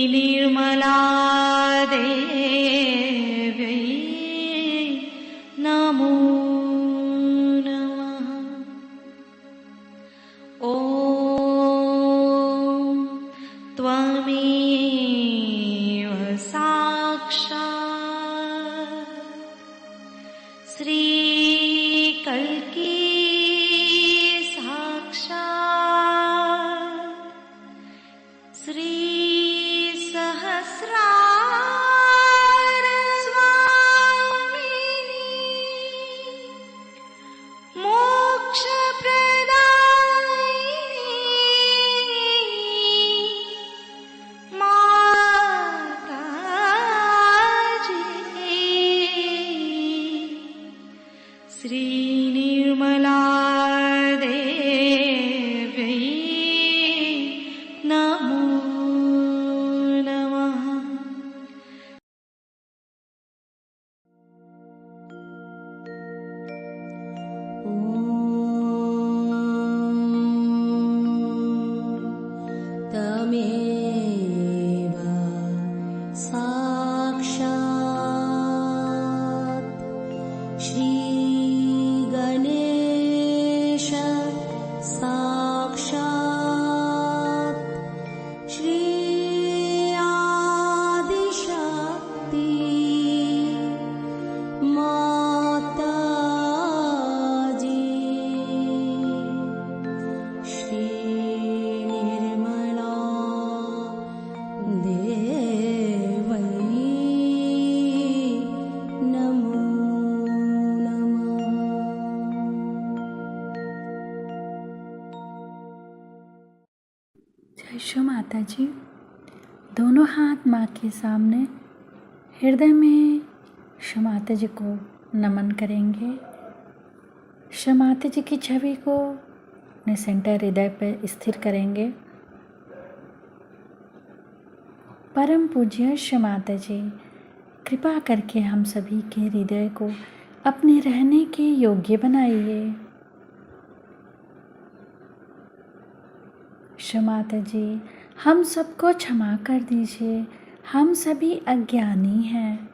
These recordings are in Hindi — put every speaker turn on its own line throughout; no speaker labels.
निर्मला देव्यै नमो नमः। ॐ त्वमेव साक्षात् श्रीकल्की निर्मला देव्यै नमो नमः।
तमेव साक्षात् श्रीगणेश साक्षात् श्री आदिशक्ति माताजी श्री निर्मला देवै नमो नमः।
जय श्री माता जी। दोनों हाथ माँ के सामने हृदय में श्री माता जी को नमन करेंगे। श्री माता जी की छवि को अपने सेंटर हृदय पर स्थिर करेंगे। परम पूज्य श्री माता जी, कृपा करके हम सभी के हृदय को अपने रहने के योग्य बनाइए। श्री माता जी, हम सबको क्षमा कर दीजिए, हम सभी अज्ञानी हैं।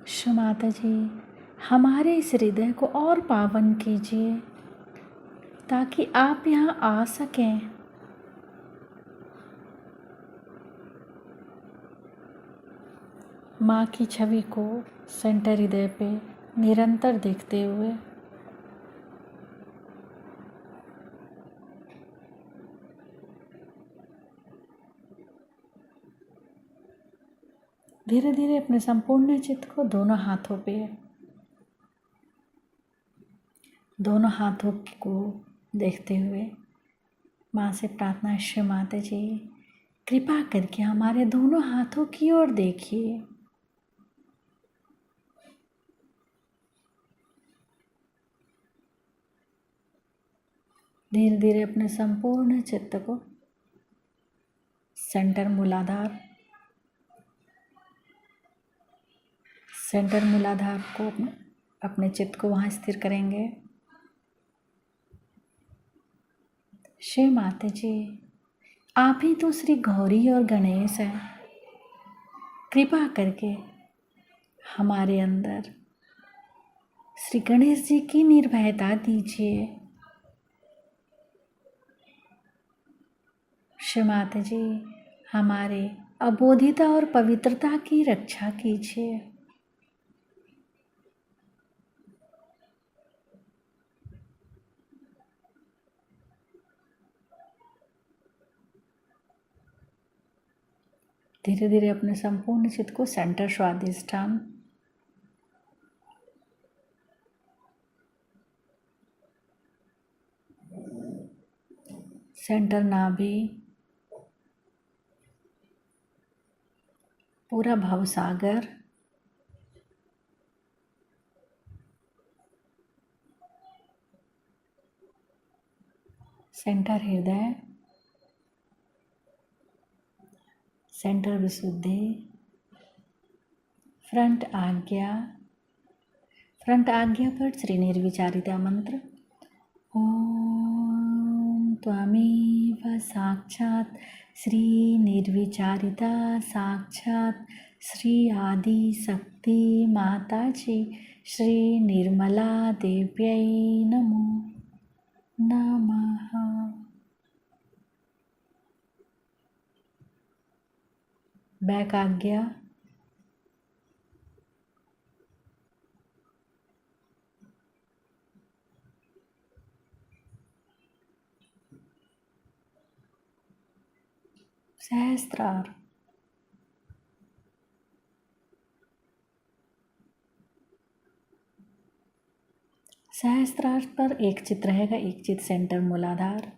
श्री माता जी, हमारे इस हृदय को और पावन कीजिए ताकि आप यहाँ आ सकें। माँ की छवि को सेंटर हृदय पे निरंतर देखते हुए धीरे धीरे अपने संपूर्ण चित्त को दोनों हाथों को देखते हुए माँ से प्रार्थना, श्री माता जी कृपा करके हमारे दोनों हाथों की ओर देखिए। धीरे धीरे अपने संपूर्ण चित्त को सेंटर मूलाधार को अपने चित्त को वहाँ स्थिर करेंगे। श्री माता जी, आप ही तो श्री गौरी और गणेश हैं। कृपा करके हमारे अंदर श्री गणेश जी की निर्भयता दीजिए। श्री माता जी, हमारे अबोधिता और पवित्रता की रक्षा कीजिए। धीरे धीरे अपने संपूर्ण चित्त को सेंटर स्वादिष्ठान सेंटर नाभि, पूरा भवसागर, सेंटर हृदय, सेंटर विशुद्धि, फ्रंट आज्ञा, फ्रंट आज्ञा पर श्री निर्विचारिता मंत्र। ओम त्वमेव साक्षात् श्री निर्विचारिता साक्षात् श्री आदि शक्ति माताजी श्री निर्मला देव्यै नमो नमः। बैक आज्ञा। सहस्त्रार। सहस्त्रार पर एक चित रहेगा, एक चित सेंटर मूलाधार,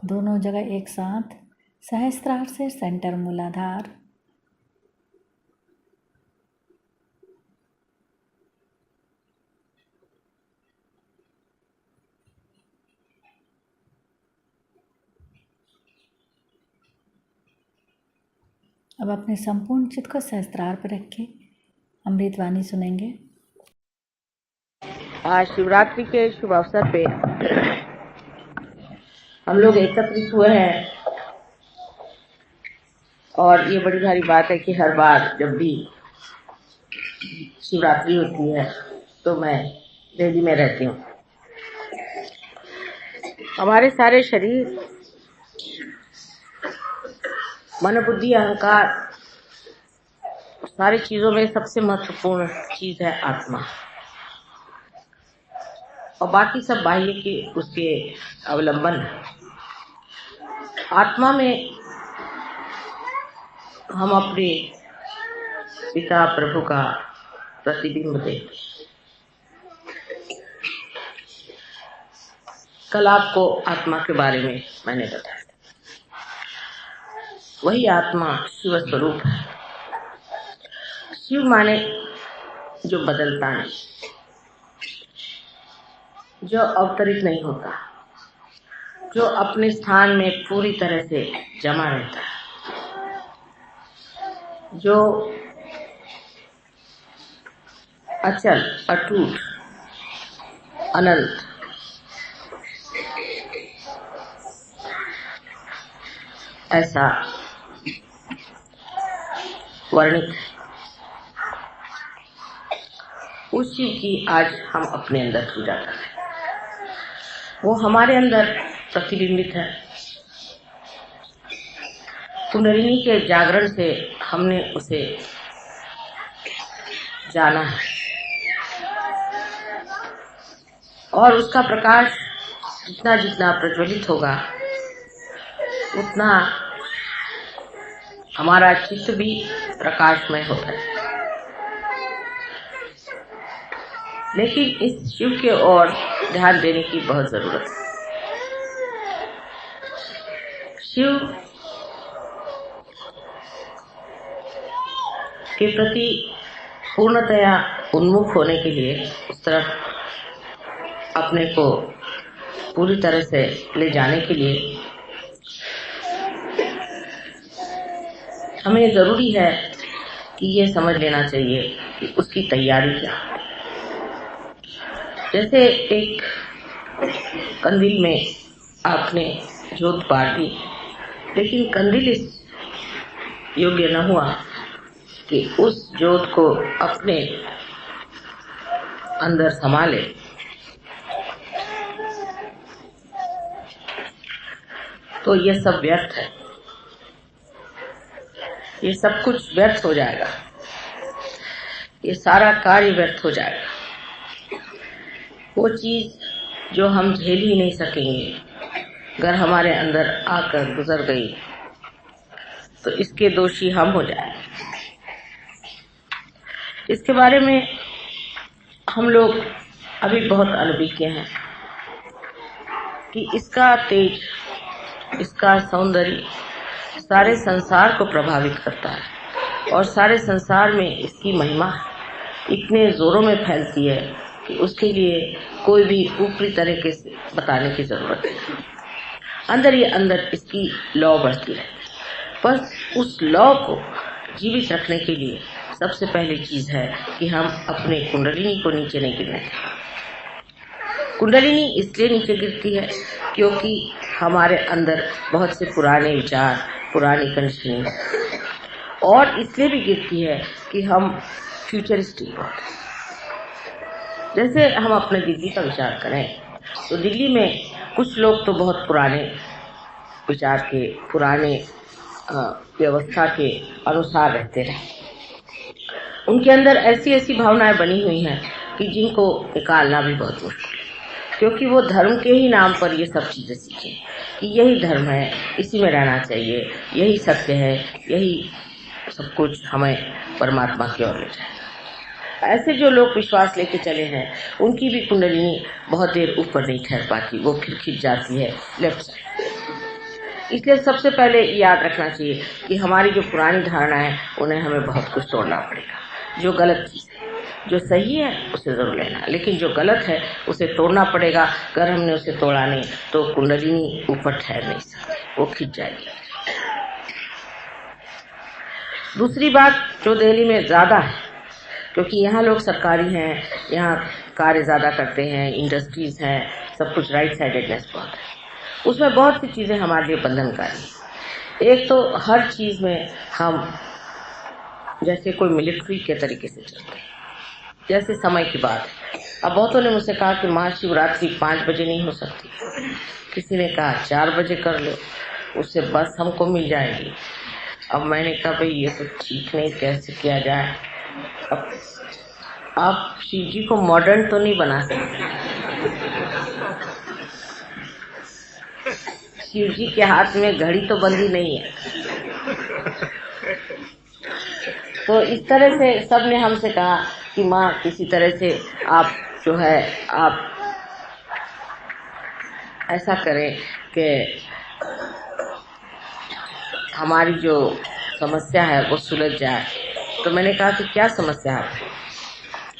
दोनों जगह एक साथ। सहस्त्रार से सेंटर मूलाधार, अब अपने संपूर्ण चित्त को सहस्त्रार पर रखें। अमृतवाणी सुनेंगे।
आज शिवरात्रि के शुभ अवसर पे हम लोग एकत्रित हुए हैं और ये बड़ी भारी बात है कि हर बार जब भी शिवरात्रि होती है तो मैं दिल्ली में रहती हूँ। हमारे सारे शरीर, मन, बुद्धि, अहंकार, सारी चीजों में सबसे महत्वपूर्ण चीज है आत्मा, और बाकी सब बाह्य के उसके अवलंबन है। आत्मा में हम अपने पिता प्रभु का प्रतिबिंब देखते। कल आपको आत्मा के बारे में मैंने बताया, वही आत्मा शिव स्वरूप है। शिव माने जो बदलता नहीं, जो अवतरित नहीं होता, जो अपने स्थान में पूरी तरह से जमा रहता है, जो अचल, अटूट, अनंत, ऐसा वर्णित है। उस शिव की आज हम अपने अंदर पूजा कर रहे हैं। वो हमारे अंदर प्रतिबिंबित है। कुंडलिनी के जागरण से हमने उसे जाना है और उसका प्रकाश जितना जितना प्रज्वलित होगा उतना हमारा चित्त भी प्रकाशमय होता है। लेकिन इस शिव के ओर ध्यान देने की बहुत जरूरत है। शिव के प्रति पूर्णतया उन्मुख होने के लिए, उस तरफ अपने को पूरी तरह से ले जाने के लिए हमें जरूरी है कि ये समझ लेना चाहिए कि उसकी तैयारी क्या है। जैसे एक कंदील में आपने जोत बार दी, लेकिन कंदील इस योग्य न हुआ कि उस जोत को अपने अंदर संभाले, तो ये सब व्यर्थ है। ये सब कुछ व्यर्थ हो जाएगा, ये सारा कार्य व्यर्थ हो जाएगा। वो चीज जो हम झेल ही नहीं सकेंगे, अगर हमारे अंदर आकर गुजर गई तो इसके दोषी हम हो जाएंगे। इसके बारे में हम लोग अभी बहुत अनभिज्ञ हैं कि इसका तेज, इसका सौंदर्य सारे संसार को प्रभावित करता है और सारे संसार में इसकी महिमा इतने जोरों में फैलती है कि उसके लिए कोई भी ऊपरी तरीके से बताने की जरूरत नहीं। अंदर ही अंदर इसकी लौ बढ़ती है। बस उस लौ को जीवित रखने के लिए सबसे पहली चीज है कि हम अपने कुंडलिनी को नीचे नहीं गिरने दें। कुंडलिनी इसलिए नीचे गिरती है क्योंकि हमारे अंदर बहुत से पुराने विचार, पुरानी कंडीशनिंग, और इसलिए भी गिरती है कि हम फ्यूचरिस्टिक बहुत हैं। जैसे हम अपने दिल्ली का विचार करें तो दिल्ली में कुछ लोग तो बहुत पुराने विचार के, पुराने व्यवस्था के अनुसार रहते रहे। उनके अंदर ऐसी ऐसी भावनाएं बनी हुई हैं कि जिनको निकालना भी बहुत मुश्किल है, क्योंकि वो धर्म के ही नाम पर ये सब चीजें सीखे कि यही धर्म है, इसी में रहना चाहिए, यही सत्य है, यही सब कुछ हमें परमात्मा की ओर ले जाए। ऐसे जो लोग विश्वास लेके चले हैं उनकी भी कुंडलिनी बहुत देर ऊपर नहीं ठहर पाती, वो फिर खिंच जाती है लेफ्ट साइड। इसलिए सबसे पहले याद रखना चाहिए कि हमारी जो पुरानी धारणा है उन्हें हमें बहुत कुछ तोड़ना पड़ेगा। जो गलत चीज है, जो सही है उसे जरूर लेना, लेकिन जो गलत है उसे तोड़ना पड़ेगा। अगर हमने उसे तोड़ा नहीं तो कुंडलिनी ऊपर ठहर नहीं सकती, वो खिंच जाएगी। दूसरी बात जो दिल्ली में ज्यादा है, क्योंकि यहाँ लोग सरकारी हैं, यहाँ कार्य ज्यादा करते हैं, इंडस्ट्रीज हैं, सब कुछ राइट साइडेडनेस बहुत है, उसमें बहुत सी चीजें हमारे लिए बंधनकारी। एक तो हर चीज में हम जैसे कोई मिलिट्री के तरीके से चलते हैं। जैसे समय की बात है, अब बहुतों ने मुझसे कहा कि महाशिवरात्रि 5 बजे नहीं हो सकती, किसी ने कहा 4 बजे कर लो, उससे बस हमको मिल जाएगी। अब मैंने कहा भाई ये तो ठीक नहीं, कैसे किया जाए। अब आप शिव जी को मॉडर्न तो नहीं बना सकते, शिव जी के हाथ में घड़ी तो बंदी नहीं है। तो इस तरह से सबने हमसे कहा कि माँ किसी तरह से आप जो है आप ऐसा करें कि हमारी जो समस्या है वो सुलझ जाए। तो मैंने कहा कि क्या समस्या है?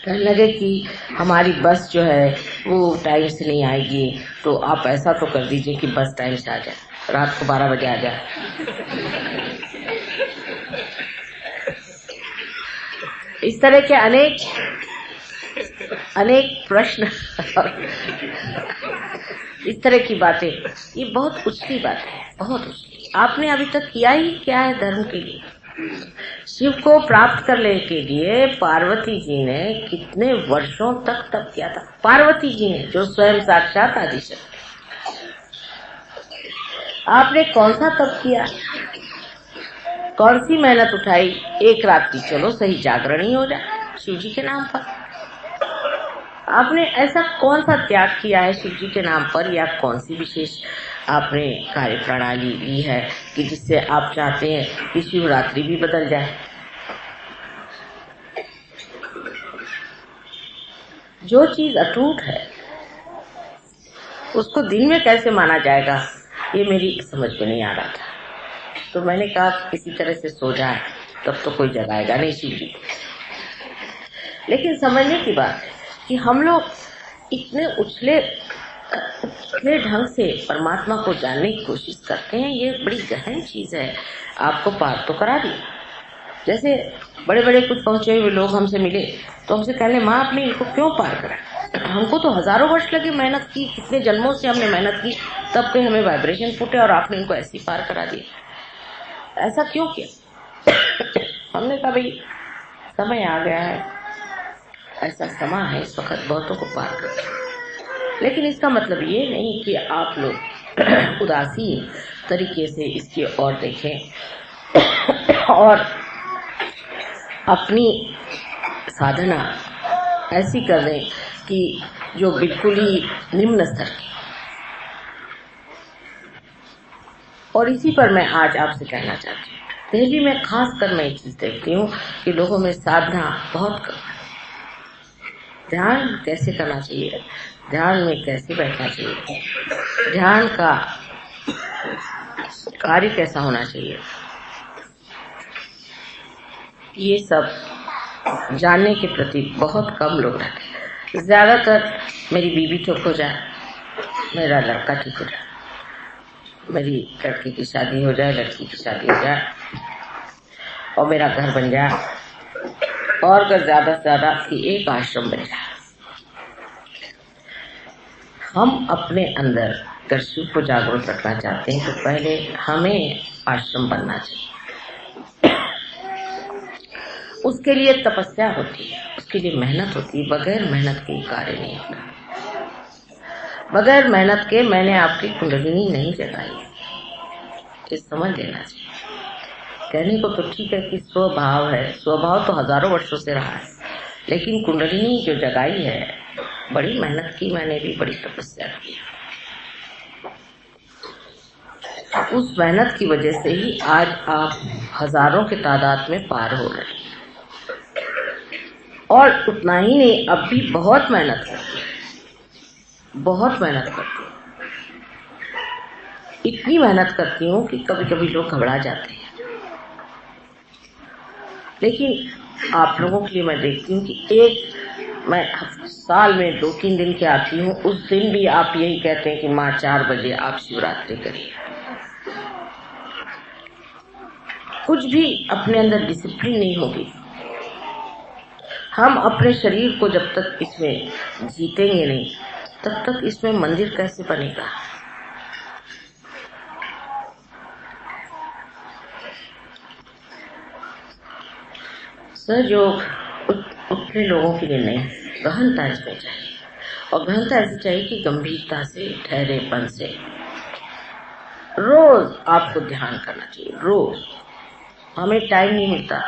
कहने लगे कि हमारी बस जो है वो टाइम से नहीं आएगी, तो आप ऐसा तो कर दीजिए कि बस टाइम से आ जाए, रात को 12 बजे आ जाए। इस तरह के अनेक प्रश्न इस तरह की बातें, ये बहुत उछली बात है, बहुत उछली। आपने अभी तक किया ही क्या है धर्म के लिए? शिव को प्राप्त करने के लिए पार्वती जी ने कितने वर्षों तक तप किया था। पार्वती जी ने, जो स्वयं साक्षात आदिशक्ति। आपने कौन सा तप किया, कौन सी मेहनत उठाई? एक रात की चलो सही जागरण ही हो जाए शिव जी के नाम पर। आपने ऐसा कौन सा त्याग किया है शिव जी के नाम पर, या कौन सी विशेष आपने कार्य प्रणाली ली है कि जिससे आप चाहते हैं कि शिवरात्रि भी बदल जाए? जो चीज अटूट है उसको दिन में कैसे माना जाएगा, ये मेरी समझ में नहीं आ रहा था। तो मैंने कहा किसी तरह से सो जाए, तब तो कोई जगाएगा नहीं शिव जी। लेकिन समझने की बात है कि हम लोग इतने उछले ढंग से परमात्मा को जानने की कोशिश करते हैं, ये बड़ी गहन चीज है। आपको पार तो करा दी। जैसे बड़े बड़े कुछ पहुंचे हुए लोग हमसे मिले तो हमसे कहने, माँ आपने इनको क्यों पार करा? हमको तो हजारों वर्ष लगे, मेहनत की, कितने जन्मों से हमने मेहनत की, तब के हमें वाइब्रेशन फूटे और आपने इनको ऐसे ही पार करा दिया। ऐसा क्यों किया? हमने कहा भाई समय आ गया है, ऐसा समय है इस वक्त बहुतों को पार कर। लेकिन इसका मतलब ये नहीं कि आप लोग उदासीन तरीके से इसकी ओर देखें और अपनी साधना ऐसी कर दें कि जो बिल्कुल ही निम्न स्तर की। और इसी पर मैं आज आपसे कहना चाहती हूँ, दिल्ली में खास कर मैं एक चीज देखती हूँ कि लोगों में साधना बहुत कम है। ध्यान कैसे करना चाहिए, ध्यान में कैसे बैठना चाहिए, ध्यान का कार्य कैसा होना चाहिए, ये सब जानने के प्रति बहुत कम लोग रहते हैं। ज्यादातर मेरी बीवी ठीक हो जाए, मेरा लड़का ठीक हो जाए, मेरी लड़की की शादी हो जाए, लड़की की शादी हो जाए और मेरा घर बन जाए, और अगर ज्यादा से ज्यादा कि एक आश्रम बन जाए। हम अपने अंदर अगर शिव को जागरूक रखना चाहते हैं तो पहले हमें आश्रम बनना चाहिए। उसके लिए तपस्या होती है, उसके लिए मेहनत होती है। बगैर मेहनत के कार्य नहीं होता। बगैर मेहनत के मैंने आपकी कुंडलिनी नहीं जगाई, ये समझ लेना चाहिए। कहने को तो ठीक है कि स्वभाव है, स्वभाव तो हजारों वर्षों से रहा है, लेकिन कुंडलिनी जो जगाई है, बड़ी मेहनत की मैंने भी, बड़ी तपस्या की। उस मेहनत की वजह से ही आज आप हजारों के तादाद में पार हो रहे हैं। और उतना ही नहीं, अब भी बहुत मेहनत करती हूँ, बहुत मेहनत करती हूँ। इतनी मेहनत करती हूँ कि कभी कभी लोग घबरा जाते हैं। लेकिन आप लोगों के लिए मैं देखती हूँ कि मैं साल में 2-3 दिन के आती हूँ, उस दिन भी आप यही कहते हैं कि माँ 4 बजे आप शिवरात्रि करिए। कुछ भी अपने अंदर डिसिप्लिन नहीं होगी। हम अपने शरीर को जब तक इसमें जीतेंगे नहीं, तब तक इसमें मंदिर कैसे बनेगा। सहयोग उतने लोगों के लिए नहीं, गहनता इसमें चाहिए। और गहनता ऐसी चाहिए कि गंभीरता से, ठहरेपन से रोज आपको ध्यान करना चाहिए। रोज हमें टाइम नहीं मिलता।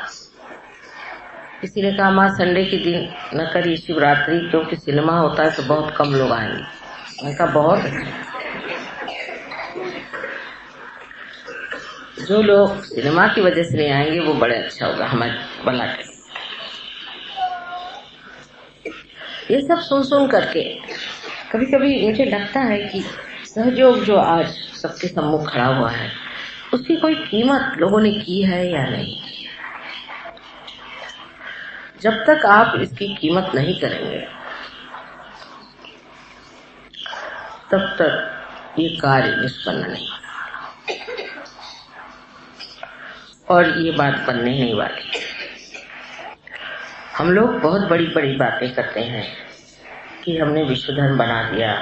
किसी ने कहा माँ संडे के दिन न करिए शिवरात्रि, क्योंकि सिनेमा होता है तो बहुत कम लोग आएंगे। मैंने कहा बहुत अच्छा। जो लोग सिनेमा की वजह से नहीं आएंगे वो बड़े अच्छा होगा, हमारे भला के। ये सब सुन करके कभी कभी मुझे लगता है कि सहयोग जो आज सबके सम्मुख खड़ा हुआ है, उसकी कोई कीमत लोगों ने की है या नहीं की है। जब तक आप इसकी कीमत नहीं करेंगे, तब तक ये कार्य निष्पन्न नहीं होगा और ये बात बनने नहीं वाली। हम लोग बहुत बड़ी बड़ी बातें करते हैं कि हमने विश्व धर्म बना दिया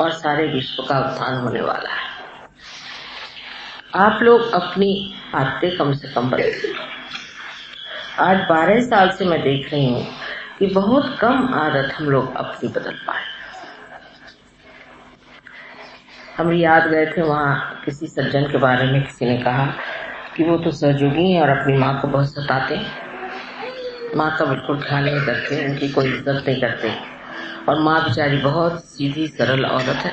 और सारे विश्व का उत्थान होने वाला है। आप लोग अपनी आदतें कम से कम बदलिए। आज 12 साल से मैं देख रही हूँ कि बहुत कम आदत हम लोग अपनी बदल पाए। हम याद गए थे, वहाँ किसी सज्जन के बारे में किसी ने कहा कि वो तो सहयोगी हैं और अपनी माँ को बहुत सताते हैं। माँ का बिल्कुल ख्याल नहीं करते, उनकी कोई इज्जत नहीं करते, और माँ बेचारी बहुत सीधी सरल औरत है।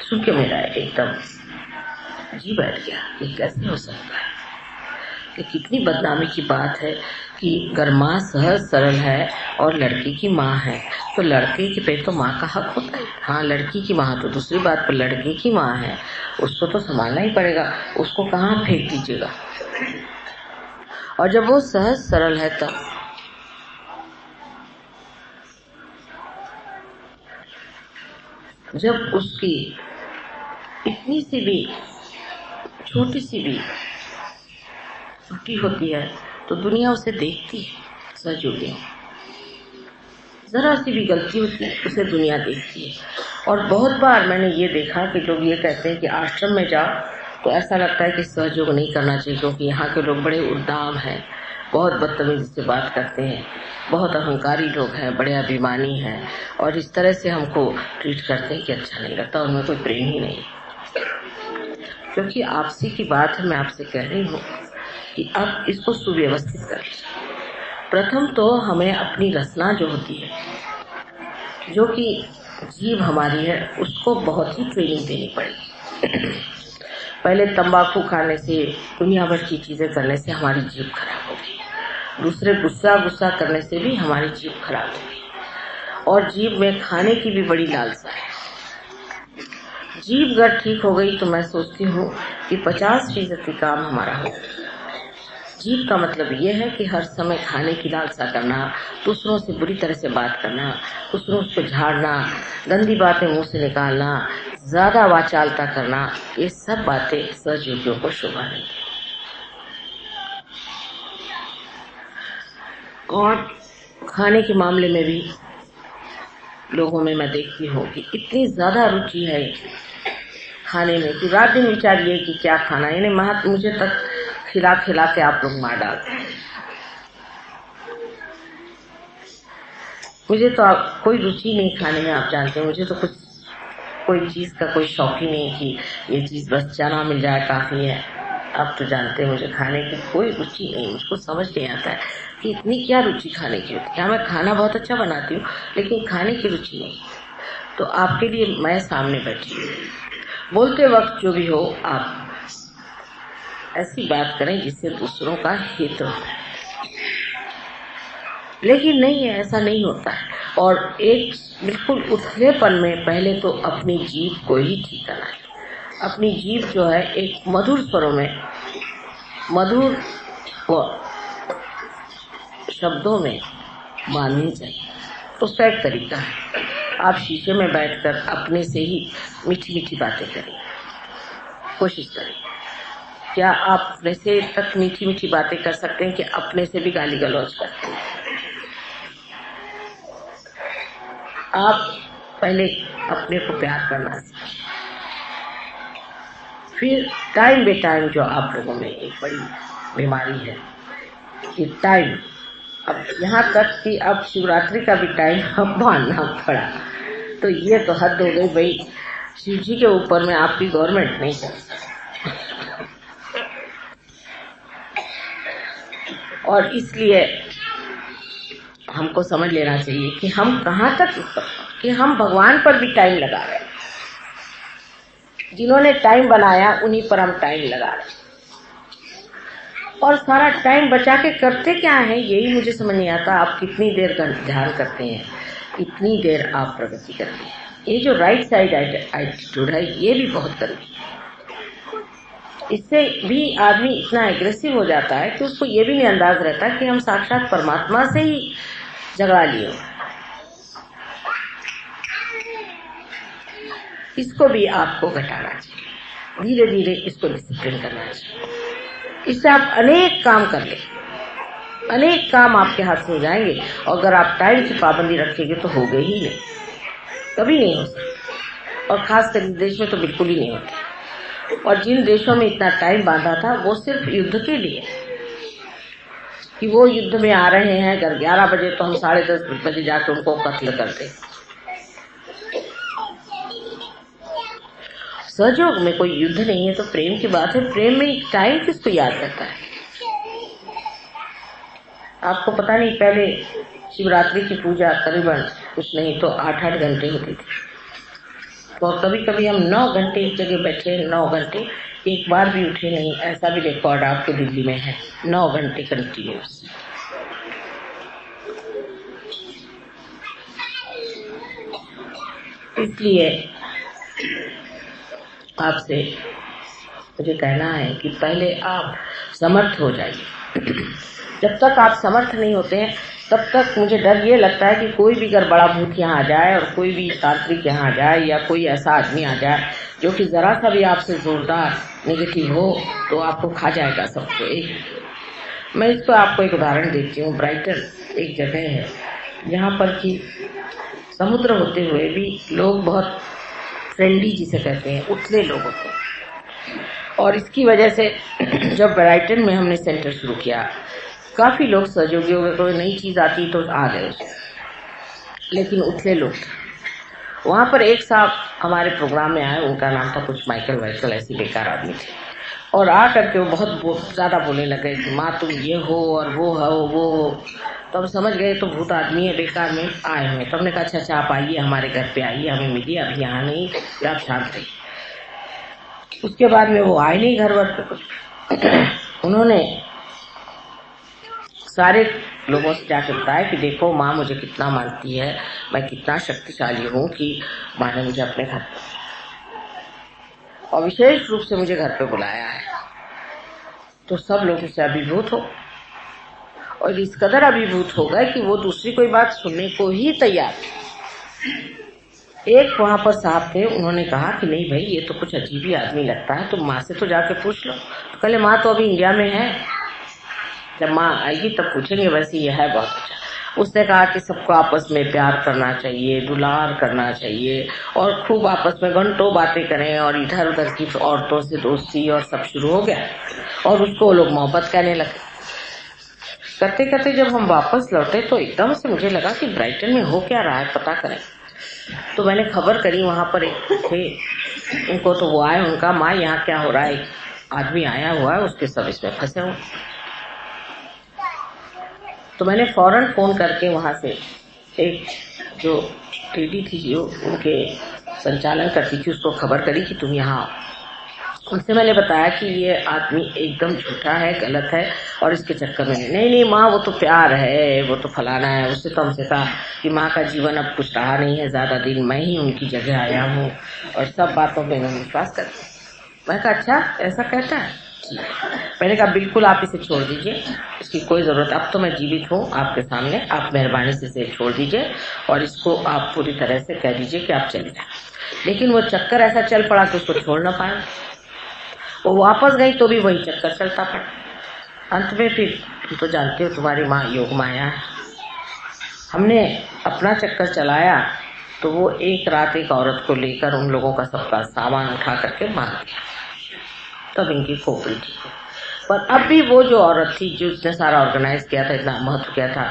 सुन के मेरा एकदम जी बैठ गया कि कैसे हो सकता है, कि कितनी बदनामी की बात है कि अगर माँ सहज सरल है और लड़की की माँ है तो लड़के के पे तो माँ का हक होता है। हाँ, लड़की की माँ तो दूसरी बात, पर लड़के की माँ है, उसको तो संभालना ही पड़ेगा, उसको कहाँ फेंक दीजिएगा। और जब वो सहज सरल है तब जब उसकी इतनी सी भी छोटी सी भी त्रुटि होती है तो दुनिया उसे देखती है। सहयोगी जरा सी भी गलती होती है उसे दुनिया देखती है। और बहुत बार मैंने ये देखा कि लोग ये कहते हैं कि आश्रम में जाओ तो ऐसा लगता है कि सहयोग नहीं करना चाहिए, क्योंकि यहाँ के लोग बड़े उद्दाम हैं, बहुत बदतमीजी से बात करते हैं, बहुत अहंकारी लोग हैं, बड़े अभिमानी हैं, और इस तरह से हमको ट्रीट करते हैं कि अच्छा नहीं लगता, उनमें कोई प्रेम ही नहीं। क्योंकि आपसी की बात है, मैं आपसे कह रही हूँ कि आप इसको सुव्यवस्थित कर लीजिए। प्रथम तो हमें अपनी रचना जो होती है, जो कि जीभ हमारी है, उसको बहुत ही ट्रेनिंग देनी पड़ेगी। पहले तंबाकू खाने से, दुनिया भर की चीजें करने से हमारी जीभ खराब होगी। दूसरे गुस्सा करने से भी हमारी जीभ खराब होगी। और जीभ में खाने की भी बड़ी लालसा है। जीभ अगर ठीक हो गई तो मैं सोचती हूँ कि 50% काम हमारा हो। जीभ का मतलब यह है कि हर समय खाने की लालसा करना, दूसरों से बुरी तरह से बात करना, दूसरों को झाड़ना, गंदी बातें मुंह से निकालना, ज्यादा वाचालता करना, ये सब बातें सहयोगियों को शोभा नहीं। और खाने के मामले में भी लोगों में मैं देखती हूँ कि इतनी ज्यादा रुचि है खाने में कि रात दिन विचारिए कि क्या खाना, यानी मुझे तक खिला खिला के आप लोग मार डालते हैं। मुझे तो कोई रुचि नहीं खाने में, आप जानते हैं। मुझे तो कोई चीज का कोई शौक ही नहीं कि ये चीज बस चना मिल जाए काफी है। आप तो जानते हैं मुझे खाने की कोई रुचि नहीं, मुझको समझ नहीं आता है कि इतनी क्या रुचि खाने की होती है। क्या मैं खाना बहुत अच्छा बनाती हूँ, लेकिन खाने की रुचि नहीं। तो आपके लिए मैं सामने बैठी हूँ, बोलते वक्त जो भी हो आप ऐसी बात करें जिससे दूसरों का हित हो। लेकिन नहीं है, ऐसा नहीं होता है। और एक बिल्कुल उथलेपन में पहले तो अपनी जीभ को ही ठीक करना है। अपनी जीभ जो है एक मधुर स्वरों में, मधुर शब्दों में बांधनी चाहिए। उसका एक तरीका है, आप शीशे में बैठकर अपने से ही मीठी मीठी बातें करें, कोशिश करें। क्या आप अपने से तक मीठी मीठी बातें कर सकते हैं कि अपने से भी गाली गलौज करते हैं? आप पहले अपने को प्यार करना सीखें। फिर टाइम बे टाइम जो आप लोगों में एक बड़ी बीमारी है कि टाइम, अब यहाँ तक कि अब शिवरात्रि का भी टाइम अब मानना पड़ा। तो ये तो हद हो गई भाई, शिव जी के ऊपर में आपकी गवर्नमेंट नहीं चलती। और इसलिए हमको समझ लेना चाहिए कि हम कहाँ तक, कि हम भगवान पर भी टाइम लगा रहे हैं। जिन्होंने टाइम बनाया उन्हीं पर हम टाइम लगा रहे हैं। और सारा टाइम बचा के करते क्या है, यही मुझे समझ नहीं आता। आप कितनी देर ध्यान करते हैं, कितनी देर आप प्रगति करते हैं। ये जो राइट साइड एटीट्यूड है, ये भी बहुत जरूरी है। इससे भी आदमी इतना एग्रेसिव हो जाता है कि उसको ये भी नहीं अंदाज रहता कि हम साक्षात परमात्मा से ही झगड़ा लिए। इसको भी आपको घटाना चाहिए, धीरे धीरे इसको डिसिप्लिन करना चाहिए। इससे आप अनेक काम कर ले, अनेक काम आपके हाथ से हो जाएंगे। और अगर आप टाइम की पाबंदी रखेंगे तो होगे ही नहीं, कभी नहीं हो सकता। और खासकर इस देश में तो बिल्कुल ही नहीं होता। और जिन देशों में इतना टाइम बांधा था वो सिर्फ युद्ध के लिए, कि वो युद्ध में आ रहे हैं, अगर 11 बजे तो हम 10:30 बजे जाकर उनको कत्ल करते। सहयोग में कोई युद्ध नहीं है तो प्रेम की बात है। प्रेम में टाइम किसको याद रहता है? आपको पता नहीं, पहले शिवरात्रि की पूजा करीबन कुछ नहीं तो 8-8 घंटे होती थी। तो कभी कभी हम 9 घंटे एक जगह बैठे, 9 घंटे एक बार भी उठे नहीं। ऐसा भी रिकॉर्ड आपके दिल्ली में है, 9 घंटे कंटिन्यूस। इसलिए आपसे मुझे कहना है कि पहले आप समर्थ हो जाइए। जब तक आप समर्थ नहीं होते हैं तब तक मुझे डर ये लगता है कि कोई भी अगर बड़ा भूत यहाँ आ जाए और कोई भी तांत्रिक यहाँ आ जाए या कोई ऐसा आदमी आ जाए जो कि जरा सा भी आपसे जोरदार नेगेटिव हो तो आपको खा जाएगा सबको। मैं इसको आपको एक उदाहरण देती हूँ। ब्राइटन एक जगह है जहाँ पर कि समुद्र होते हुए भी लोग बहुत फ्रेंडली जिसे कहते हैं, उथले लोग होते हैं। और इसकी वजह से जब ब्राइटन में हमने सेंटर शुरू किया, काफी लोग सहयोगी हो गए। कोई नई चीज आती तो आ गए उसमें, लेकिन उथले लोग। वहां पर एक साहब हमारे प्रोग्राम में आए, उनका नाम था कुछ माइकल वाइकल, ऐसी बेकार आदमी थे। और आ करके वो बहुत ज्यादा बोलने लगे कि माँ तुम ये हो और वो हो वो हो। तो हम समझ गए तो भूत आदमी है, बेकार में आए हुए। तो हमने कहा अच्छा आप आइए, हमारे घर पे आइए, हमें मिलिए, अभी यहाँ नहीं, आप शांत रहिए। उसके बाद में वो आए नहीं घर वर पे कुछ। उन्होंने सारे लोगों से जाके बताया कि देखो माँ मुझे कितना मानती है, मैं कितना शक्तिशाली हूँ कि माँ ने मुझे अपने घर पे और विशेष रूप से मुझे घर पे बुलाया है। तो सब लोग उससे अभिभूत हो, और इस कदर अभिभूत हो गए कि वो दूसरी कोई बात सुनने को ही तैयार। एक वहां पर साहब थे, उन्होंने कहा कि नहीं भाई ये तो कुछ अजीब ही आदमी लगता है, तुम माँ से तो जाके पूछ लो। तो कहले माँ तो अभी इंडिया में है। जब माँ आएगी तब पूछेंगे, वैसे ये है बहुत अच्छा। उसने कहा कि सबको आपस में प्यार करना चाहिए, दुलार करना चाहिए और खूब आपस में घंटों बातें करें और इधर उधर की औरतों से दोस्ती और सब शुरू हो गया और उसको वो लोग मोहब्बत कहने लगे। करते करते जब हम वापस लौटे तो एकदम से मुझे लगा कि ब्राइटन में हो क्या रहा है, पता करें। तो मैंने खबर करी, वहां पर एक थे, उनको तो वो आए, उनका माँ यहाँ क्या हो रहा है, एक आदमी आया हुआ है, उसके सब इसमें फंसे हुए। तो मैंने फौरन फोन करके वहां से एक जो लेडी थी जो उनके संचालन करती थी उसको खबर करी कि तुम यहाँ आओ। उनसे मैंने बताया कि ये आदमी एकदम झूठा है, गलत है और इसके चक्कर में नहीं माँ वो तो प्यार है, वो तो फलाना है। उससे तो हमसे कहा कि माँ का जीवन अब कुछ रहा नहीं है, ज्यादा दिन मैं ही उनकी जगह आया हूँ और सब बातों में मैं विश्वास करती हूँ। मैं कहा अच्छा ऐसा कहता है। मैंने कहा बिल्कुल आप इसे छोड़ दीजिए, इसकी कोई जरूरत, अब तो मैं जीवित हूँ आपके सामने, आप मेहरबानी से इसे छोड़ दीजिए और इसको आप पूरी तरह से कह दीजिए कि आप चले जाए। लेकिन वो चक्कर ऐसा चल पड़ा कि उसको छोड़ ना पाए। वो वापस गई तो भी वही चक्कर चलता पड़ा। अंत में फिर तुम तो जानते हो तुम्हारी माँ योग माया है, हमने अपना चक्कर चलाया तो वो एक रात एक औरत को लेकर उन लोगों का सबका सामान उठा करके मार दिया, तब इनकी खोपड़ी थी। पर अब भी वो जो औरत थी जो उसने सारा ऑर्गेनाइज किया था, इतना महत्व किया था,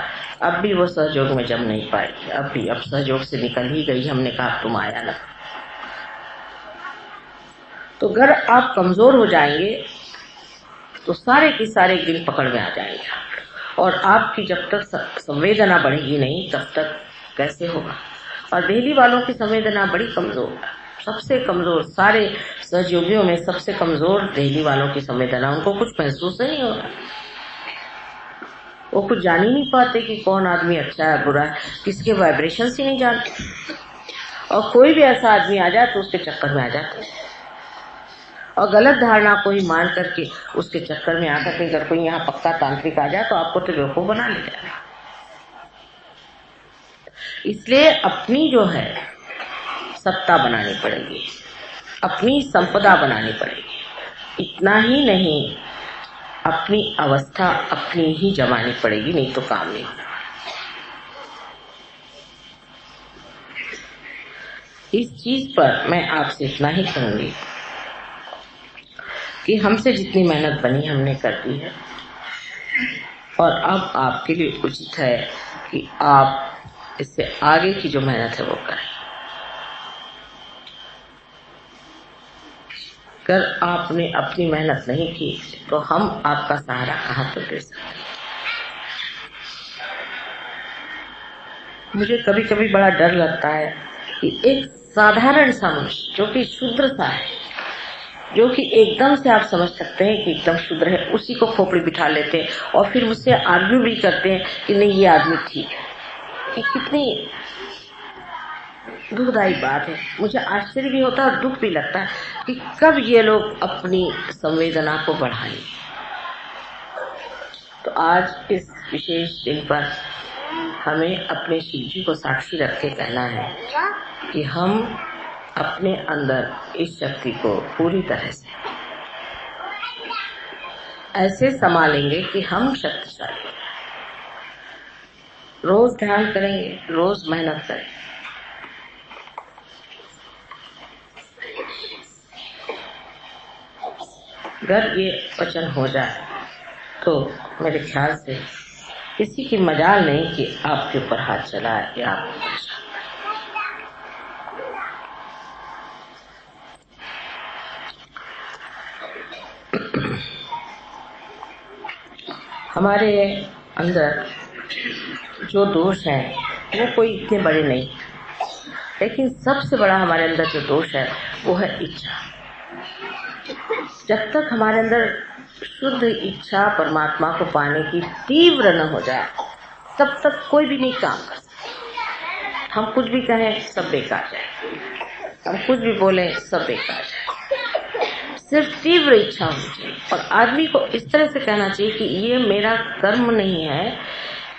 अब भी वो सहयोग में जम नहीं पाई। अब सहयोग से निकल ही गई। हमने कहा तुम आया ना। तो अगर आप कमजोर हो जाएंगे तो सारे के सारे गिल पकड़ में आ जाएंगे और आपकी जब तक संवेदना बढ़ेगी नहीं तब तक कैसे होगा। और दिल्ली वालों की संवेदना बड़ी कमजोर है, सबसे कमजोर, सारे सहयोगियों में सबसे कमजोर दिल्ली वालों की संवेदना। उनको कुछ महसूस नहीं हो रहा, वो कुछ जान ही नहीं पाते कि कौन आदमी अच्छा है बुरा है, किसके वाइब्रेशंस ही नहीं जानते। और कोई भी ऐसा आदमी आ जाए तो उसके चक्कर में आ जाते हैं और गलत धारणा को ही मान करके उसके चक्कर में आकर के अगर कोई यहाँ पक्का तांत्रिक आ जाए तो आपको तो बेवकूफ बना ले जाएगा। इसलिए अपनी जो है सत्ता बनानी पड़ेगी, अपनी संपदा बनानी पड़ेगी। इतना ही नहीं, अपनी अवस्था अपनी ही जमानी पड़ेगी, नहीं तो काम नहीं होना। इस चीज पर मैं आपसे इतना ही कहूंगी कि हमसे जितनी मेहनत बनी हमने कर दी है और अब आपके लिए उचित है कि आप इससे आगे की जो मेहनत है वो करें। अगर आपने अपनी मेहनत नहीं की तो हम आपका सहारा कहाँ पर दे सकते। मुझे कभी कभी बड़ा डर लगता है कि एक साधारण सा मनुष्य जो कि शूद्र सा है, जो कि एकदम से आप समझ सकते हैं कि एकदम शूद्र है, उसी को खोपड़ी बिठा लेते हैं और फिर मुझसे आर्ग्यू भी करते हैं कि नहीं ये आदमी ठीक है। कि कितनी दुखदायी बात है। मुझे आश्चर्य भी होता है और दुख भी लगता है कि कब ये लोग अपनी संवेदना को बढ़ाएंगे। तो आज इस विशेष दिन पर हमें अपने शिव जी को साक्षी रख के कहना है कि हम अपने अंदर इस शक्ति को पूरी तरह से ऐसे संभालेंगे कि हम शक्तिशाली हैं। रोज ध्यान करेंगे, रोज मेहनत करेंगे। अगर ये वचन हो जाए तो मेरे ख्याल से किसी की मजाल नहीं कि आपके ऊपर हाथ चलाए या आप हमारे अंदर जो दोष है वो कोई इतने बड़े नहीं, लेकिन सबसे बड़ा हमारे अंदर जो दोष है वो है इच्छा। जब तक हमारे अंदर शुद्ध इच्छा परमात्मा को पाने की तीव्र न हो जाए तब तक कोई भी नहीं काम कर सकता। हम कुछ भी कहें सब बेकार जाए, हम कुछ भी बोले सब बेकार जाए। सिर्फ तीव्र इच्छा होनी चाहिए और आदमी को इस तरह से कहना चाहिए कि ये मेरा कर्म नहीं है,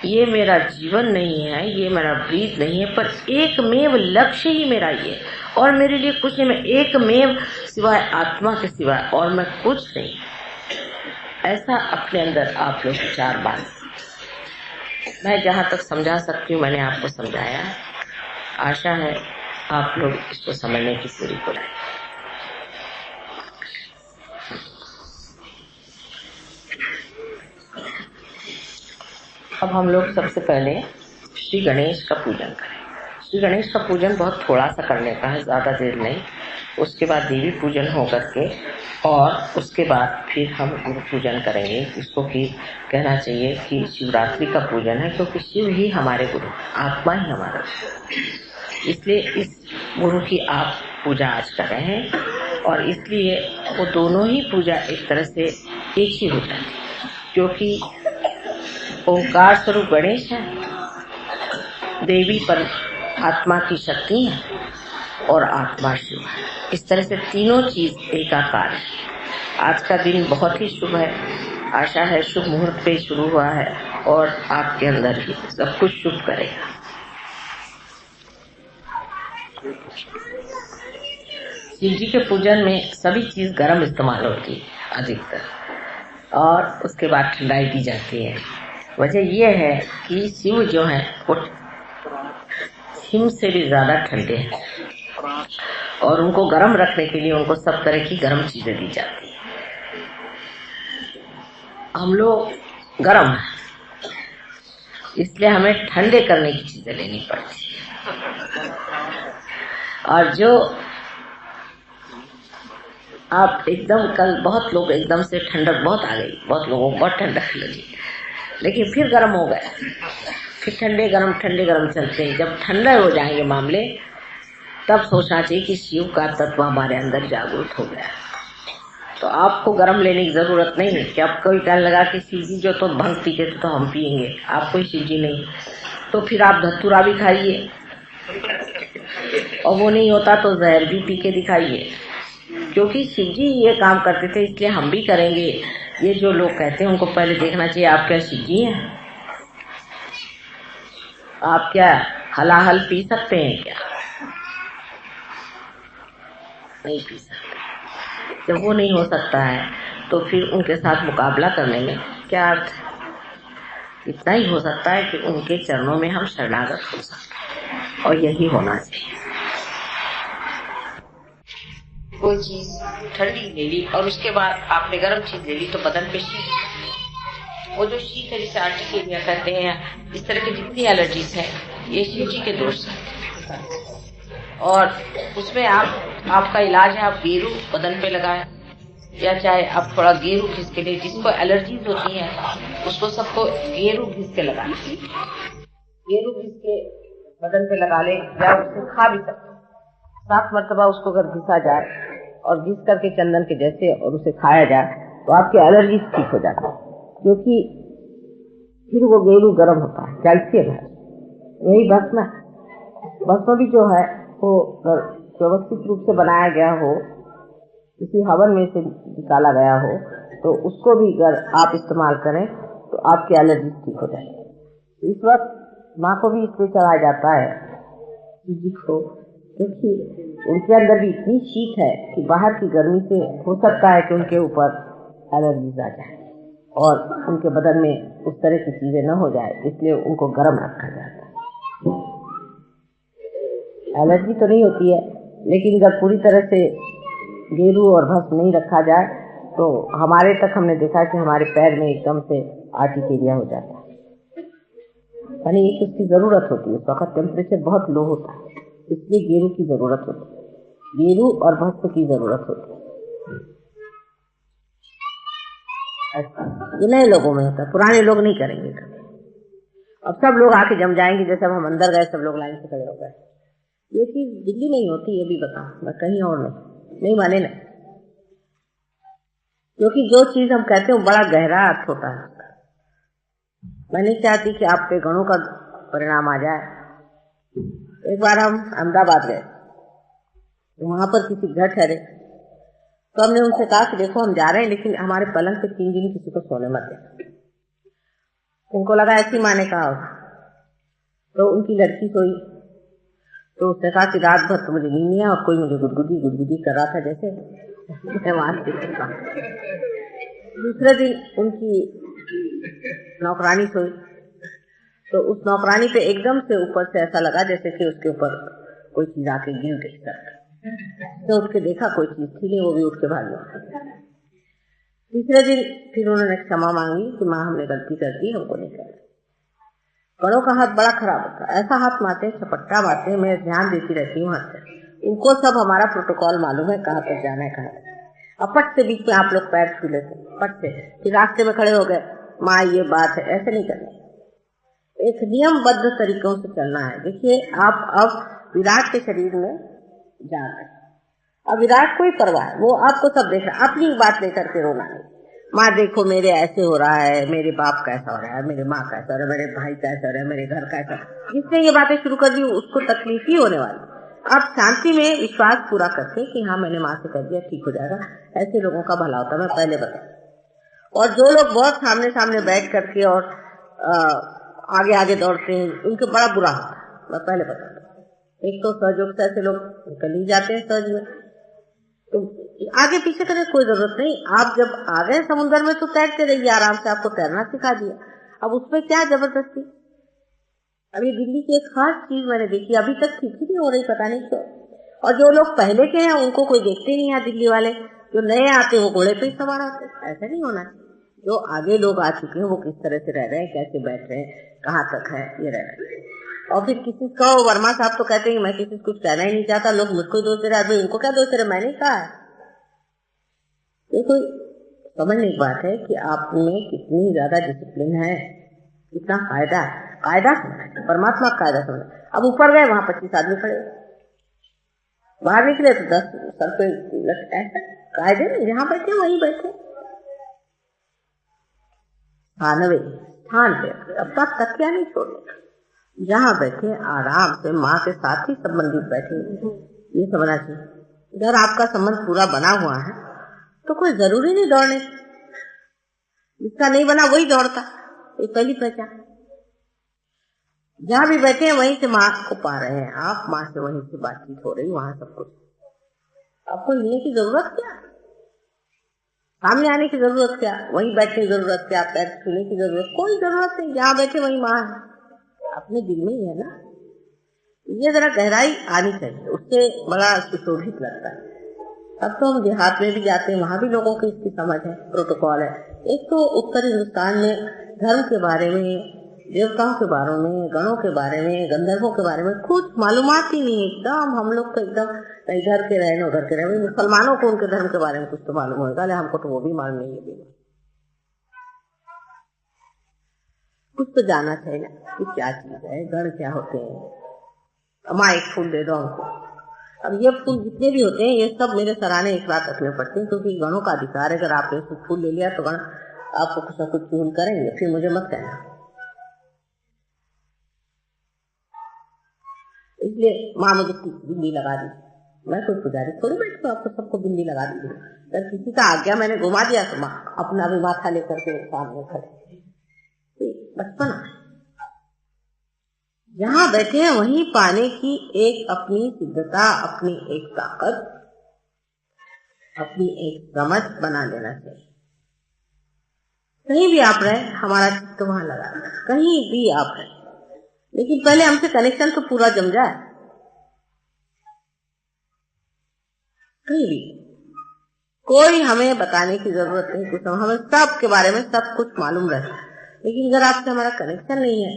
ये मेरा जीवन नहीं है, ये मेरा ब्रीद नहीं है, पर एकमेव लक्ष्य ही मेरा ये, और मेरे लिए कुछ नहीं, मैं एकमेव सिवाय आत्मा के सिवाय और मैं कुछ नहीं। ऐसा अपने अंदर आप लोग 4 बार, मैं जहाँ तक समझा सकती हूँ मैंने आपको समझाया। आशा है आप लोग इसको समझने की पूरी कोशिश। अब हम लोग सबसे पहले श्री गणेश का पूजन करें। श्री गणेश का पूजन बहुत थोड़ा सा करने का है, ज़्यादा देर नहीं। उसके बाद देवी पूजन हो करके और उसके बाद फिर हम गुरु पूजन करेंगे, जिसको कि कहना चाहिए कि शिवरात्रि का पूजन है, क्योंकि शिव ही हमारे गुरु, आत्मा ही हमारा गुरु। इसलिए इस गुरु की आप पूजा आज कर रहे हैं और इसलिए वो दोनों ही पूजा एक तरह से एक ही होता है, क्योंकि ओंकार स्वरूप गणेश है, देवी पर आत्मा की शक्ति है और आत्मा शिव है। इस तरह से तीनों चीज एकाकार है। आज का दिन बहुत ही शुभ है। आशा है शुभ मुहूर्त पे शुरू हुआ है और आपके अंदर ही सब कुछ शुभ करेगा। शिव जी के पूजन में सभी चीज गर्म इस्तेमाल होती है अधिकतर, और उसके बाद ठंडाई दी जाती है। वजह यह है कि शिव जो है वो हिम से भी ज्यादा ठंडे हैं और उनको गर्म रखने के लिए उनको सब तरह की गर्म चीजें दी जाती है। हम लोग गर्म हैं, इसलिए हमें ठंडे करने की चीजें लेनी पड़ती है। और जो आप एकदम कल बहुत लोग एकदम से ठंडक बहुत आ गई, बहुत लोगों को बहुत ठंडक लगी, लेकिन फिर गर्म हो गए, फिर ठंडे गरम चलते हैं। जब ठंडे हो जाएंगे मामले, तब सोचना चाहिए कि शिव का तत्व हमारे अंदर जागृत हो गया। तो आपको गर्म लेने की जरूरत नहीं है कि आप कोई कहने लगा कि शिव जी जो तो भंग पीते थे तो हम पियेंगे, आप कोई शिव जी नहीं, तो फिर आप धतूरा भी खाइए, और वो नहीं होता तो जहर भी पी के दिखाइए, क्योंकि शिव जी ये काम करते थे इसलिए हम भी करेंगे। ये जो लोग कहते हैं उनको पहले देखना चाहिए आप क्या शिव जी हैं? आप क्या हलाहल पी सकते हैं? क्या नहीं पी सकते। जब वो नहीं हो सकता है तो फिर उनके साथ मुकाबला करने में क्या अर्थ है? इतना ही हो सकता है कि उनके चरणों में हम शरणागत हो सकते हैं, और यही होना चाहिए। कोई चीज ठंडी ले ली और उसके बाद आपने गर्म चीज ले ली तो बदन पे शीत, वो जो शीत है जिसे आर्टिकेरिया कहते हैं, इस तरह की जितनी एलर्जीज है ये शिव जी के दोष है। और उसमें आपका इलाज है, आप गेरू बदन पे लगाएं, या चाहे आप थोड़ा गेरू घिस के ले, जिसको एलर्जीज होती हैं उसको सबको गेरू घिस के लगाएं। गेरू घिस के बदन पे लगा ले, या उससे खा भी सकते 7 मरतबा उसको अगर घिसा जाए और घिस करके चंदन के जैसे और उसे खाया जाए तो आपकी एलर्जी ठीक हो जाती है, क्योंकि फिर वो गेरू गर्म होता है, कैल्शियम है। यही भस्म भी जो है वो व्यवस्थित रूप से बनाया गया हो, किसी हवन में से निकाला गया हो, तो उसको भी अगर आप इस्तेमाल करें तो आपकी एलर्जी ठीक हो जाएगी। इस वक्त माँ को भी इसलिए चढ़ाया जाता है को, क्योंकि उनके अंदर भी इतनी शीत है कि बाहर की गर्मी से हो सकता है कि उनके ऊपर एलर्जीज आ जाए और उनके बदन में उस तरह की चीजें न हो जाए, इसलिए उनको गर्म रखा जाता है। एलर्जी तो नहीं होती है, लेकिन अगर पूरी तरह से गेरू और भस्म नहीं रखा जाए तो हमारे तक हमने देखा कि हमारे पैर में एकदम से आर्टिकेरिया हो जाता है, यानी एक उसकी जरूरत होती है। उस वक्त टेम्परेचर बहुत लो होता है, इसलिए गेरू की जरूरत होती है, गेरू और भस्म की जरूरत होती है। ये नए लोगों में होता है, पुराने लोग नहीं करेंगे कभी। अब सब लोग आके जम जाएंगे, जैसे हम अंदर गए सब लोग लाइन से खड़े हो गए। ये चीज दिल्ली में ही होती है, अभी बता, मैं कहीं और नहीं माने नहीं, क्योंकि जो चीज हम कहते हैं बड़ा गहरा अर्थ होता है। मैं नहीं चाहती कि आप पे गणों का परिणाम आ जाए। एक बार हम अहमदाबाद गए, वहां पर किसी घर ठहरे, तो हमने उनसे कहा कि देखो हम जा रहे हैं, लेकिन हमारे पलंग पे 3 दिन किसी को सोने मत दे। उनको लगा ऐसी माँ ने कहा होगा, तो उनकी लड़की सोई, तो उसने कहा कि रात भर तो मुझे नींद नहीं है और कोई मुझे गुदगुदी कर रहा था, जैसे मैं वहां से दूसरे दिन उनकी नौकरानी सोई, तो उस नौकरानी पे एकदम से ऊपर से ऐसा लगा जैसे कि उसके ऊपर कोई चीज आके गिर गई सर। तो उठ के देखा कोई चीज थी नहीं, वो भी उठ के भागी। तीसरे दिन फिर उन्होंने क्षमा मांगी कि माँ हमने गलती कर दी, हमको नहीं करना। बड़ों का हाथ बड़ा खराब होता है, ऐसा हाथ मारते छपट्टा मारते। मैं ध्यान देती रहती हूँ हाथ से, इनको सब हमारा प्रोटोकॉल मालूम है, कहाँ तक जाना है कहाँ। अपट से बीच में आप लोग पैर छू लेते, पट से फिर रास्ते में खड़े हो गए, माँ ये बात है, ऐसे नहीं करना। एक नियमबद्ध तरीकों से चलना है। देखिए आप अब विराट के शरीर में जा रहे हैं, अब विराट को ही परवाह है, वो आपको सब देख रहा है, अपनी बात लेकर के रोना नहीं। माँ देखो मेरे ऐसे हो रहा है, मेरे बाप कैसा हो रहा है, मेरे माँ कैसा हो रहा है, मेरे भाई कैसा हो रहा है, मेरे घर कैसा। जिसने ये बातें शुरू कर दी उसको तकलीफ ही होने वाली। आप शांति में विश्वास पूरा करके कि हाँ मैंने माँ से कर दिया, ठीक हो जाएगा, ऐसे लोगों का भला होता है, मैं पहले बता। और जो लोग बहुत सामने सामने बैठ करके और आगे आगे दौड़ते हैं, उनके बड़ा बुरा होता है, मैं पहले बताता। एक तो सहयोग से ऐसे लोग निकल ही जाते हैं सहज में, तो आगे पीछे करने कोई जरूरत नहीं। आप जब आ गए समुद्र में तो तैरते रहिए आराम से, आपको तैरना सिखा दिया, अब उसमें क्या जबरदस्ती। अभी दिल्ली की एक खास चीज मैंने देखी, अभी तक ठीक ही नहीं हो रही, पता नहीं क्यों। और जो लोग पहले के हैं उनको कोई देखते नहीं है, दिल्ली वाले जो नए आते हैं वो घोड़े पे ही सवार आते, ऐसा नहीं होना। जो आगे लोग आ चुके हैं वो किस तरह से रह रहे हैं, कैसे बैठ रहे हैं, कहाँ तक है, ये रह रहे हैं। और फिर किसी को वर्मा साहब तो कहते हैं मैं किसी को कुछ कहना ही नहीं चाहता, लोग मुझको दोष दे रहे हैं, उनको क्या दोष दे रहे, मैंने कहा है। ये कोई समझने की बात है कि आप में कितनी ज्यादा डिसिप्लिन है, कितना कायदा परमात्मा का कायदा समझ। अब ऊपर गए वहां 25 आदमी खड़े, बाहर निकले तो 10 सर पे ऐसा कायदे में जहां बैठे वहीं बैठे, स्थान पे अपना तकिया नहीं छोड़ने, जहाँ बैठे आराम से माँ के साथ ही संबंधित बैठे, ये समझना चाहिए। अगर आपका संबंध पूरा बना हुआ है तो कोई जरूरी नहीं दौड़ने, जिसका नहीं बना वही दौड़ता, ये पहली पहचान। जहाँ भी बैठे हैं वहीं से माँ को पा रहे हैं आप, माँ से वहीं से बातचीत हो रही, वहां सब कुछ। आपको हिलने की जरूरत क्या, सामने आने की जरूरत क्या, वहीं बैठने की जरूरत क्या, पैर छूने की जरूरत, कोई जरूरत नहीं। जहाँ बैठे वहीं माँ है, अपने दिल में ही है ना। ये जरा गहराई आनी चाहिए, उससे बड़ा सुशोभित लगता है। अब तो हम देहात में भी जाते हैं, वहां भी लोगों की इसकी समझ है, प्रोटोकॉल है। एक तो उत्तर हिंदुस्तान में धर्म के बारे में, देवताओं के बारे में, गणों के बारे में, गंधर्वों के बारे में कुछ मालूमात ही नहीं। एकदम हम लोग तो एकदम इधर के रहे न उधर के रहे। मुसलमानों को उनके धर्म के बारे में कुछ तो मालूम होगा, लेकिन हमको तो वो भी मालूम नहीं है। कुछ तो जाना चाहिए कि क्या चीज है, गण क्या होते हैं। माँ एक फूल दे दो हमको। अब ये फूल जितने भी होते हैं ये सब मेरे सराहने एक रात रखने पड़ते हैं, क्योंकि गणों का अधिकार है। अगर आपने फूल ले लिया तो गण आपको कुछ न कुछ चूल करेंगे, फिर मुझे मत कहना। इसलिए माँ मुझे बिंदी लगा दी, मैं कोई पुजारी थोड़ी बैठी हूँ आपको सबको बिंदी लगा दी। अगर किसी का आज्ञा मैंने घुमा दिया तो माँ अपना भी माथा लेकर के सामने खड़े। बचपन जहाँ बैठे हैं वहीं पाने की एक अपनी सिद्धता, अपनी एक ताकत, अपनी एक समझ बना लेना चाहिए। कहीं भी आप रहे हमारा चित्त वहां लगा, कहीं भी आप रहे, लेकिन पहले हमसे कनेक्शन तो पूरा जम जाए। कहीं भी कोई हमें बताने की जरूरत नहीं, कुछ हमें सब के बारे में सब कुछ मालूम रहे, लेकिन अगर आपसे हमारा कनेक्शन नहीं है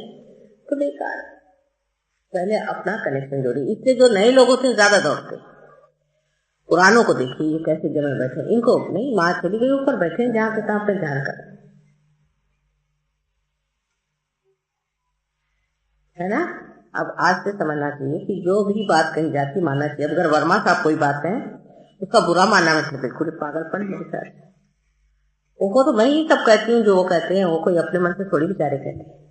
तो बेकार। पहले अपना कनेक्शन जोड़िए। इससे जो नए लोग होते हैं ज्यादा दौड़ते, पुरानों को देखिए ये कैसे जगह बैठे, इनको नहीं, माँ चली गई ऊपर बैठे जहाँ के तहाँ पे ध्यान कर, है ना। अब आज से समझना चाहिए कि जो भी बात कही जाती मानना चाहिए। अगर वर्मा साहब कोई बात है उसका बुरा मानना मतलब बिल्कुल पागलपन मेरे साथ। उनको तो मैं ही सब कहती हूँ जो वो कहते हैं, वो कोई अपने मन से थोड़ी बेचारे कहते हैं।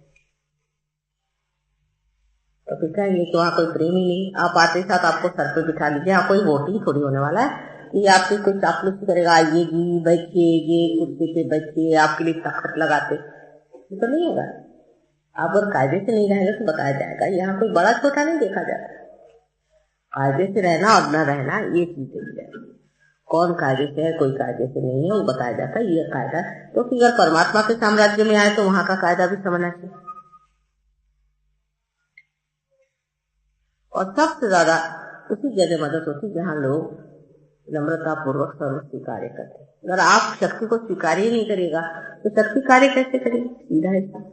तो फिर कहेंगे कि वहाँ कोई प्रेम ही नहीं। आप आते साथ आपको सर पे बिठा लीजिए, यहाँ कोई वोटिंग थोड़ी होने वाला है कि आपसे कोई चापलूसी करेगा, आइए जी बैठिए, ये कुर्सी पे बैठिए, आपके लिए तखत लगाते, तो नहीं होगा। आप अगर कायदे से नहीं रहेंगे तो बताया जाएगा। यहाँ कोई बड़ा छोटा नहीं देखा जाता, कायदे से रहना और न रहना ये चीज है। कौन कायदे से है, कोई कायदे से नहीं है, वो बताया जाता है ये कायदा। तो अगर परमात्मा के साम्राज्य में आए तो वहां का कायदा भी समझना चाहिए। और सबसे ज्यादा उसी जगह मदद होती जहाँ लोग नम्रता पूर्वक सर्व स्वीकार्य करते। अगर आप शक्ति को स्वीकार ही नहीं करेगा तो शक्ति कार्य कैसे करेगी? सीधा ऐसा।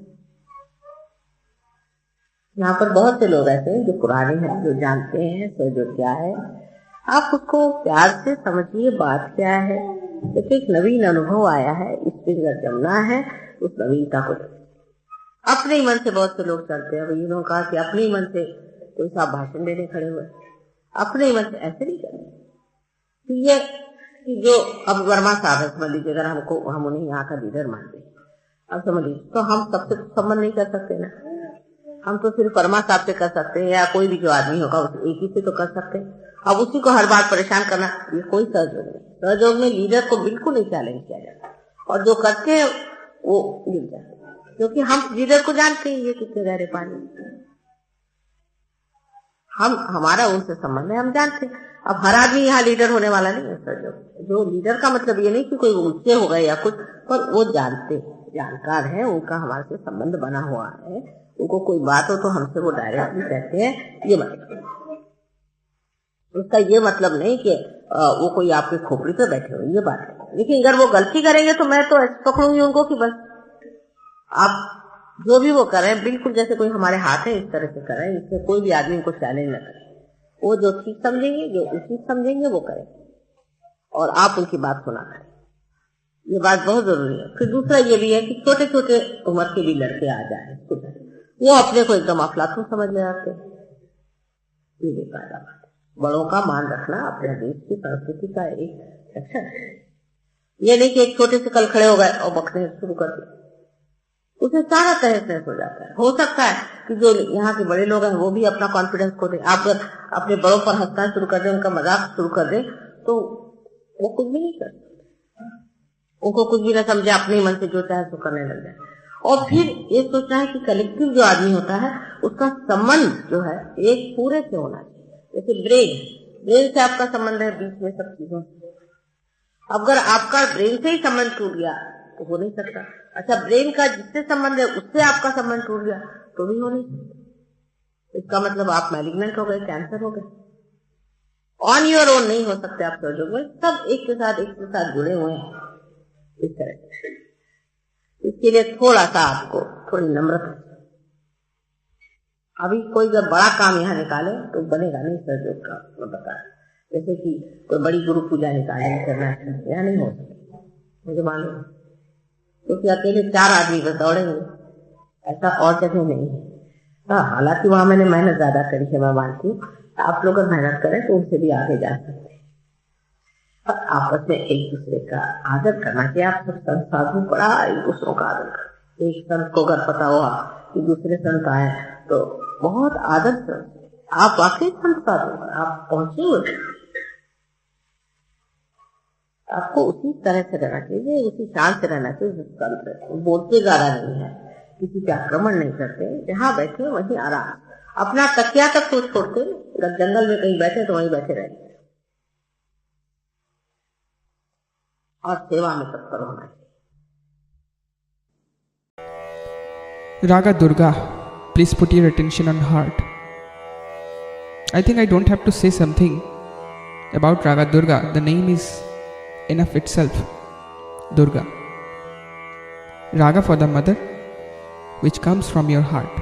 यहाँ पर बहुत से लोग ऐसे हैं जो पुराने हैं, जो जानते हैं जो क्या है। आप उसको प्यार से समझिए, बात क्या है। जैसे एक नवीन अनुभव आया है, इस पे अगर जमना है उस नवीनता को अपने ही मन से। बहुत से लोग चलते हैं, उन्होंने कहा कि अपने ही मन से कोई साहब भाषण देने खड़े हुए, अपने ही मन से ऐसे नहीं करना। ये कि जो अब वर्मा साहब है, समझ लीजिए, अगर हम उन्हें यहाँ का लीडर मानते हैं, अब समझ लीजिए, तो हम सबसे संबंध नहीं कर सकते ना। हम तो सिर्फ वर्मा साहब से कर सकते हैं, या कोई भी जो आदमी होगा उस एक ही से तो कर सकते हैं। अब उसी को हर बार परेशान करना, ये कोई सहयोग नहीं। सहयोग में लीडर को बिल्कुल नहीं चैलेंज किया जाता, और जो करते हैं वो गिर जाते, क्योंकि हम लीडर को जानते हैं ये कितने गहरे पानी। हमारा उनसे संबंध है, हम जानते हैं। अब हर आदमी यहाँ लीडर होने वाला नहीं है सर। जो लीडर का मतलब ये नहीं कि कोई ऊंचे हो गए या कुछ, पर वो जानकार है, उनका हमारे से संबंध बना हुआ है। उनको कोई बात हो तो हमसे वो डायरेक्टली कहते हैं, ये मतलब। उसका ये मतलब नहीं कि वो कोई आपके खोपड़ी पे बैठे हो, ये बात है। लेकिन अगर वो गलती करेंगे तो मैं तो पकड़ूंगी उनको कि बस आप जो भी वो करें बिल्कुल जैसे कोई हमारे हाथ है इस तरह से करें, इससे कोई भी आदमी उनको चैलेंज न करे। वो जो ठीक समझेंगे, जो उचित समझेंगे वो करें, और आप उनकी बात सुना करें। ये बात बहुत जरूरी है। फिर दूसरा ये भी है कि छोटे छोटे उम्र के भी लड़के आ जाए, वो अपने को एकदम अफलातून समझ ले आते। ये बेकार बात है। बड़ों का मान रखना अपने देश की संस्कृति का एक लक्षण है। ये नहीं कि एक छोटे से कल खड़े हो गए और बकने शुरू कर दिए, उसे सारा तहस हो जाता है। हो सकता है कि जो यहाँ के बड़े लोग हैं वो भी अपना कॉन्फिडेंस खो दे। आप अगर अपने बड़ों पर हंसना शुरू कर दे, उनका मजाक शुरू कर दे, तो वो कुछ भी नहीं कर, उनको कुछ भी ना समझे, अपने मन से जो चाहे सो करने लग जाए। और फिर ये सोचना है कि कलेक्टिव जो आदमी होता है उसका संबंध जो है एक पूरे से होना चाहिए। जैसे ब्रेन से आपका संबंध है, बीच में सब चीजों। अगर आपका ब्रेन से ही संबंध टूट गया तो हो नहीं सकता। अच्छा, ब्रेन का जिससे संबंध है उससे आपका संबंध टूट गया तो भी हो नहीं सकता। इसका मतलब आप मैलिग्नेंट हो गए, कैंसर हो गए। ऑन योर ओन नहीं हो सकते आप सहयोग में, सब एक के साथ जुड़े हुए हैं इस तरह। इसके लिए थोड़ा सा आपको थोड़ी नम्रता। अभी कोई जब बड़ा काम यहाँ निकाले तो बनेगा नहीं सहयोग का, मैं बता। जैसे कि कोई बड़ी गुरु पूजा निकाले करना है, यहाँ नहीं हो सकता मुझे मालूम, क्योंकि अकेले 4 आदमी बस दौड़ेंगे, ऐसा और जगह नहीं है। हाँ, हालांकि वहां मैंने मेहनत ज्यादा करी है, मैं मानती हूँ। आप लोग अगर मेहनत करें तो उनसे भी आगे जा सकते हैं। और आपस में एक दूसरे का आदर करना चाहिए। आप सब संत साधु बड़ा एक दूसरों का आदर करें। एक संत को अगर पता हुआ कि दूसरे संत आए तो बहुत आदर से आप वाकई संत साधु, आप पहुंचे हुए, आपको उसी तरह से रहना चाहिए, उसी शान से रहना चाहिए। बोलते ज्यादा नहीं है, किसी पे आक्रमण नहीं करते, जहाँ बैठे वहीं आराम। अपना तकिया तक तो छोड़ते, अगर जंगल में कहीं बैठे तो वहीं बैठे रहते, और सेवा में तत्पर होना चाहिए।
Raga Durga, please put your attention on heart. I think I don't have to say something about Raga Durga. The name is enough itself. Durga, Raga for the mother, which comes from your heart.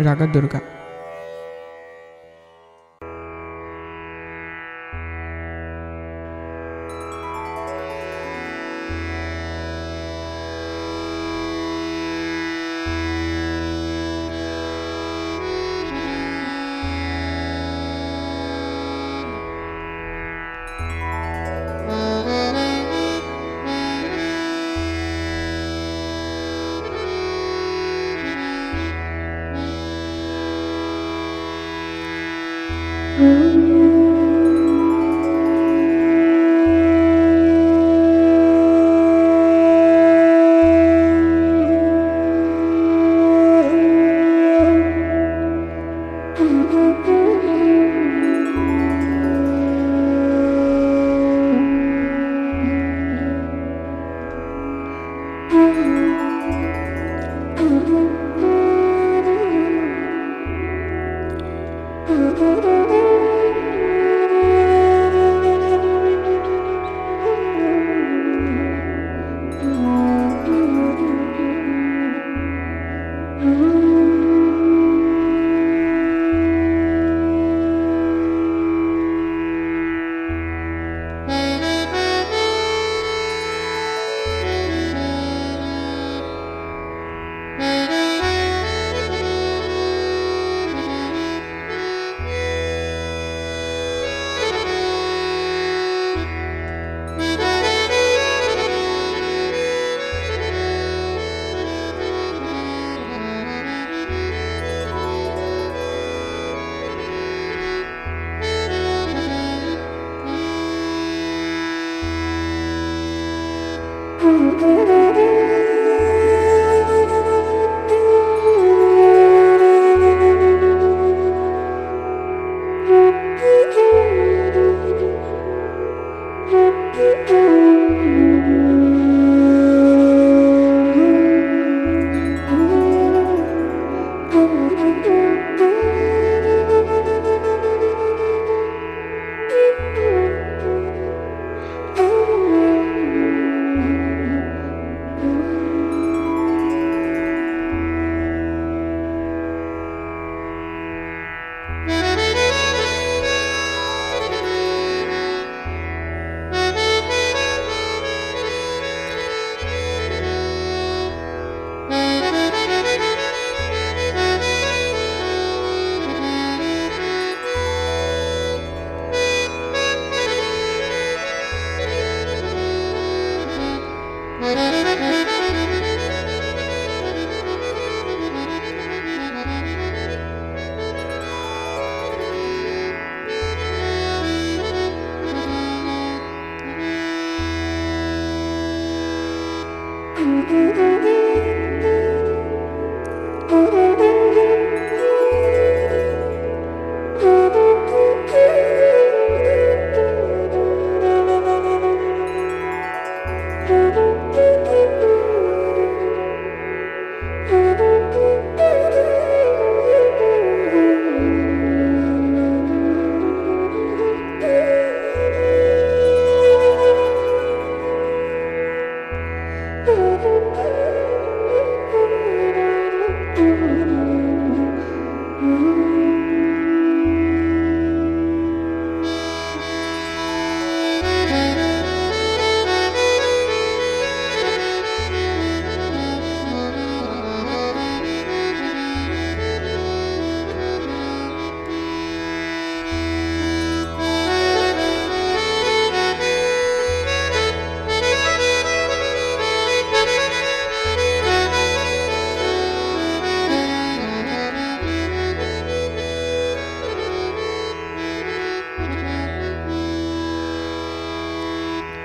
Raga Durga.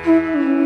Oh